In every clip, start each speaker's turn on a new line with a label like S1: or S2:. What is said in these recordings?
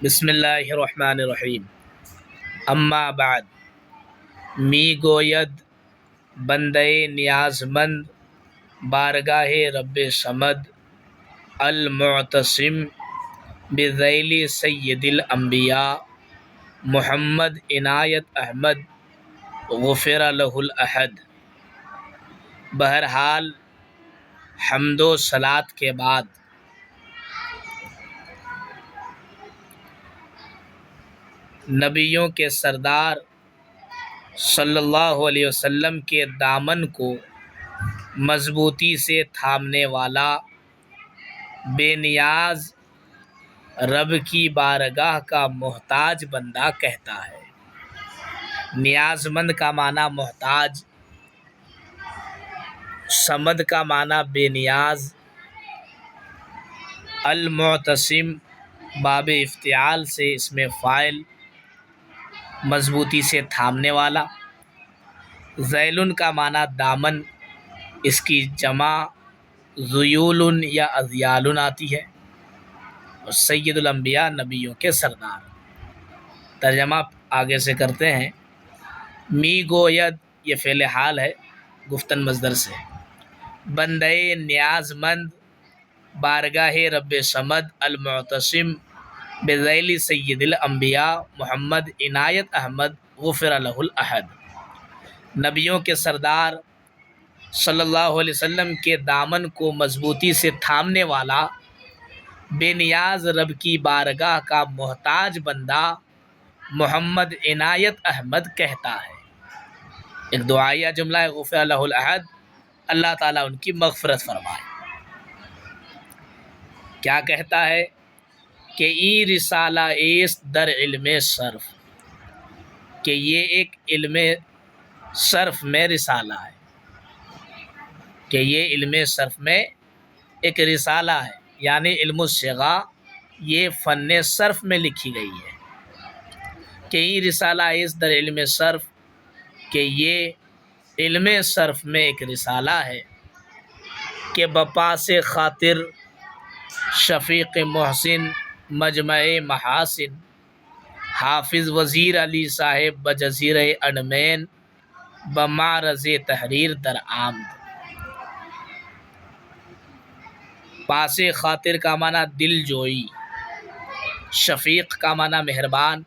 S1: بسم اللہ الرحمن الرحیم. اما بعد. می گوید بندے نیاز مند بارگاہ رب صمد المعتصم بذیل سید الانبیاء محمد عنایت احمد غفر لہ الاحد. بہرحال حمد و صلات کے بعد نبیوں کے سردار صلی اللہ علیہ وسلم کے دامن کو مضبوطی سے تھامنے والا بے نیاز رب کی بارگاہ کا محتاج بندہ کہتا ہے. نیاز مند کا معنی محتاج، صمد کا معنی بے نیاز، المعتصم باب افتعال سے اس میں فاعل، مضبوطی سے تھامنے والا. ذیل کا معنی دامن، اس کی جمع ذیول یا اذیال آتی ہے. اور سید الانبیاء نبیوں کے سردار. ترجمہ آگے سے کرتے ہیں. می گوید یہ فعل حال ہے گفتن مصدر سے. بندے نیاز مند بارگاہ رب صمد المعتصم بذیل سید الانبیاء محمد عنایت احمد غفر لہ الاحد. نبیوں کے سردار صلی اللہ علیہ وسلم کے دامن کو مضبوطی سے تھامنے والا بے نیاز رب کی بارگاہ کا محتاج بندہ محمد عنایت احمد کہتا ہے. ایک دعائیہ جملہ ہے غفر لہ الاحد، اللہ تعالیٰ ان کی مغفرت فرمائے. کیا کہتا ہے کہ ای رسالہ ایست در علم صرف، کہ یہ ایک علم صرف میں رسالہ ہے، کہ یہ علم صرف میں ایک رسالہ ہے، یعنی علم الصیغہ یہ فن صرف میں لکھی گئی ہے. کہ ای رسالہ ایست در علم صرف، کہ یہ علم صرف میں ایک رسالہ ہے کہ بپا سے خاطر شفیق محسن مجمع محاسن حافظ وزیر علی صاحب بجزیر انڈمین بمعرض تحریر در آمد. پاس خاطر کا معنی دل جوئی، شفیق کا معنی مہربان،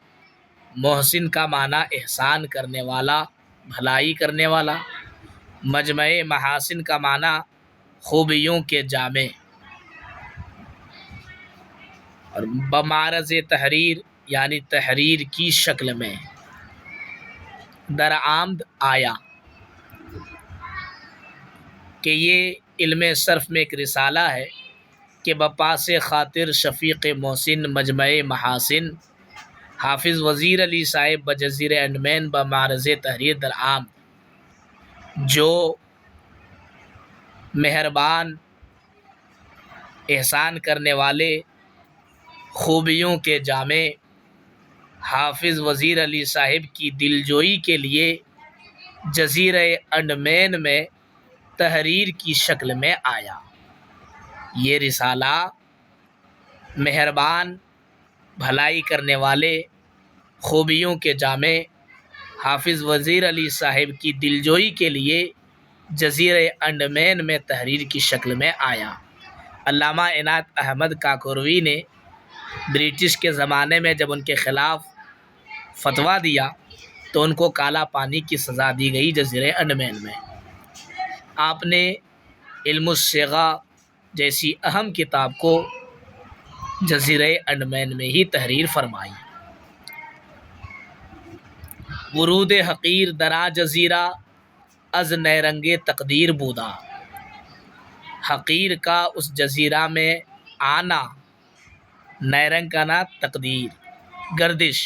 S1: محسن کا معنی احسان کرنے والا، بھلائی کرنے والا، مجمع محاسن کا معنی خوبیوں کے جامع، اور بمعرض تحریر یعنی تحریر کی شکل میں، در آمد آیا. کہ یہ علم صرف میں ایک رسالہ ہے کہ بپاس خاطر شفیق محسن مجمع محاسن حافظ وزیر علی صاحب بجزیر انڈمین بمعرض تحریر در آمد، جو مہربان احسان کرنے والے خوبیوں کے جامع حافظ وزیر علی صاحب کی دلجوئی کے لیے جزیرہ انڈمین میں تحریر کی شکل میں آیا. یہ رسالہ مہربان بھلائی کرنے والے خوبیوں کے جامع حافظ وزیر علی صاحب کی دلجوئی کے لیے جزیرہ انڈمین میں تحریر کی شکل میں آیا. علامہ عنایت احمد کاکوروی نے برٹش کے زمانے میں جب ان کے خلاف فتویٰ دیا تو ان کو کالا پانی کی سزا دی گئی جزیرہ انڈمین میں. آپ نے علم الصیغہ جیسی اہم کتاب کو جزیرہ انڈمین میں ہی تحریر فرمائی. ورود حقیر درا جزیرہ از نیرنگ تقدیر بودا. حقیر کا اس جزیرہ میں آنا، نیرنگ کا نا تقدیر گردش،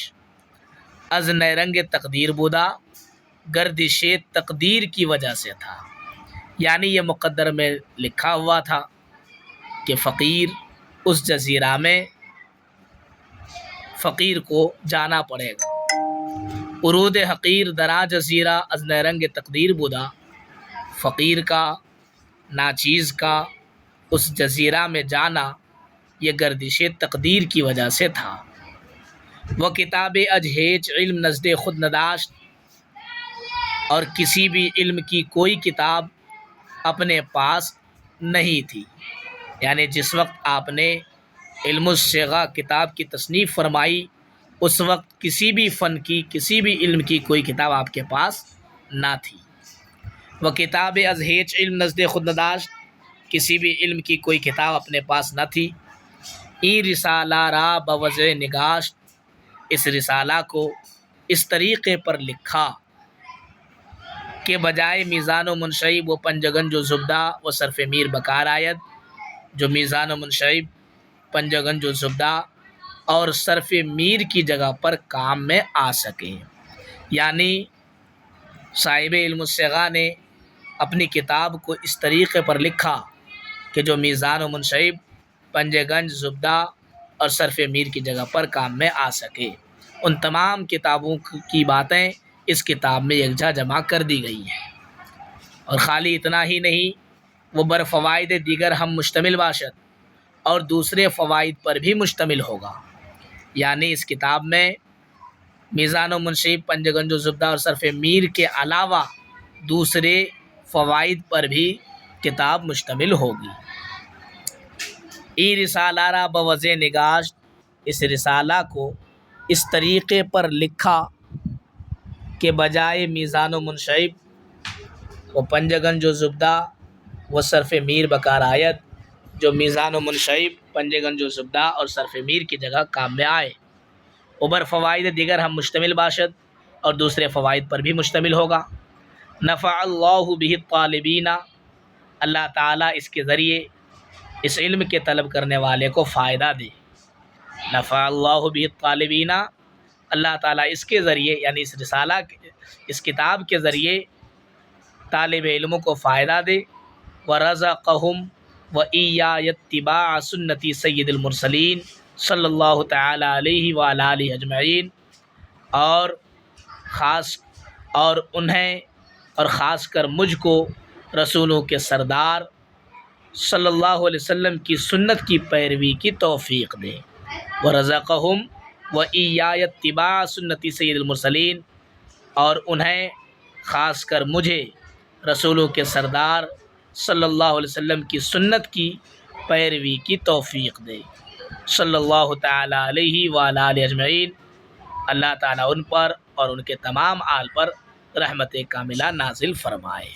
S1: از نیرنگ تقدیر بودا گردش تقدیر کی وجہ سے تھا. یعنی یہ مقدر میں لکھا ہوا تھا کہ فقیر اس جزیرہ میں فقیر کو جانا پڑے گا. ورود حقیر درا جزیرہ از نیرنگ تقدیر بودا، فقیر کا ناچیز کا اس جزیرہ میں جانا یہ گردش تقدیر کی وجہ سے تھا. وہ کتاب اجہیج علم نزد خود نداشت، اور کسی بھی علم کی کوئی کتاب اپنے پاس نہیں تھی۔ یعنی جس وقت آپ نے علم الصیغہ کتاب کی تصنیف فرمائی، اس وقت کسی بھی فن کی، کسی بھی علم کی کوئی کتاب آپ کے پاس نہ تھی۔ وہ کتاب اجہیج علم نزد خود نداشت، کسی بھی علم کی کوئی کتاب اپنے پاس نہ تھی۔ ای رسالہ را بوضع نگاشت، اس رسالہ کو اس طریقے پر لکھا کہ بجائے میزان و منشعب و پنجگنج و زبدہ و صرف میر بکار آید، جو میزان و منشعب، پنجگنج و زبدہ اور صرف میر کی جگہ پر کام میں آ سکے۔ یعنی صاحب علم الصیغہ نے اپنی کتاب کو اس طریقے پر لکھا کہ جو میزان و منشعب، پنجگنج، زبدہ اور صرف میر کی جگہ پر کام میں آ سکے۔ ان تمام کتابوں کی باتیں اس کتاب میں یکجا جمع کر دی گئی ہیں۔ اور خالی اتنا ہی نہیں، وہ بر فوائد دیگر ہم مشتمل باشد، اور دوسرے فوائد پر بھی مشتمل ہوگا۔ یعنی اس کتاب میں میزان و منشعب، پنجگنج و زبدہ اور صرف میر کے علاوہ دوسرے فوائد پر بھی کتاب مشتمل ہوگی۔ ای رسالہ را بوضع نگاشت، اس رسالہ کو اس طریقے پر لکھا کہ بجائے میزان و منشعب و پنجگنج و زبدہ و صرف میر بکار آید، جو میزان و منشعب، پنجگنج و زبدہ اور صرف میر کی جگہ کام میں آئے۔ اوبر فوائد دیگر ہم مشتمل باشد، اور دوسرے فوائد پر بھی مشتمل ہوگا۔ نفع اللہ بہ الطالبین، اللہ تعالیٰ اس کے ذریعے اس علم کے طلب کرنے والے کو فائدہ دے۔ نفع اللہ بہ الطالبین، اللہ تعالیٰ اس کے ذریعے، یعنی اس رسالہ اس کتاب کے ذریعے طالب علموں کو فائدہ دے۔ ورزقہم وإیایا اتباع سنتی سید المرسلین صلی اللہ تعالیٰ علیہ وآلہ آلہ اجمعین، اور انہیں اور خاص کر مجھ کو رسولوں کے سردار صلی اللہ علیہ وسلم کی سنت کی پیروی کی توفیق دے۔ ورزقہم وإیایا اتباع سنتی سید المرسلین، اور انہیں خاص کر مجھے رسولوں کے سردار صلی اللہ علیہ وسلم کی سنت کی پیروی کی توفیق دے۔ صلی اللہ تعالیٰ علیہ وآلہ آلہ اجمعین، اللہ تعالیٰ ان پر اور ان کے تمام آل پر رحمت کاملہ نازل فرمائے۔